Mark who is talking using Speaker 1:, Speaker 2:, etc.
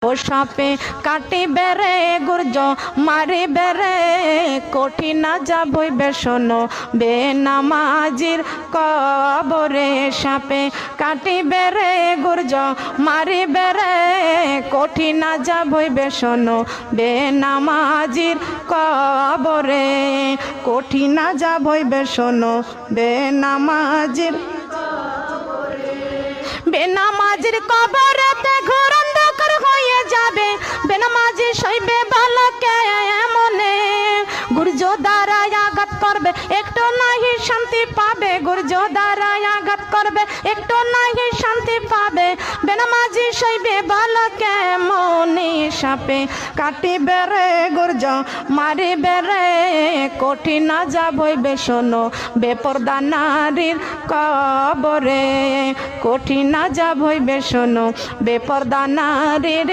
Speaker 1: ও সাপে কাটি বেড়ে গুর্জ মারি বেড়ে কঠিন যাবই বেসন বেনামাজির কবরে। সাপে কাটি বেড়ে গুর্জ মারি বেড়ে কঠিন যাবই বেসন বেনামাজির কবরে। কঠিন যাবই বেসন বেনামাজির বেনামাজির কবরেতে ঘোর অন্ধকার হয়ে যাবে। বেনামাজি সইবে বালকে এমনে গুর্জ দ্বারা আঘাত করবে একটু নাহি শান্তি পাবে। গুর্জ দ্বারা আঘাত করবে একটু নাহি শান্তি পাবে। বেনামাজি সইবে বালকে মনে। সাপে কাটি বেড়ে গুর্জ মারি বেড়ে কঠিন যাবই বেসন বেপরদা নারীর কবরে। কঠিন যাবই বেসন বেপরদা নারীর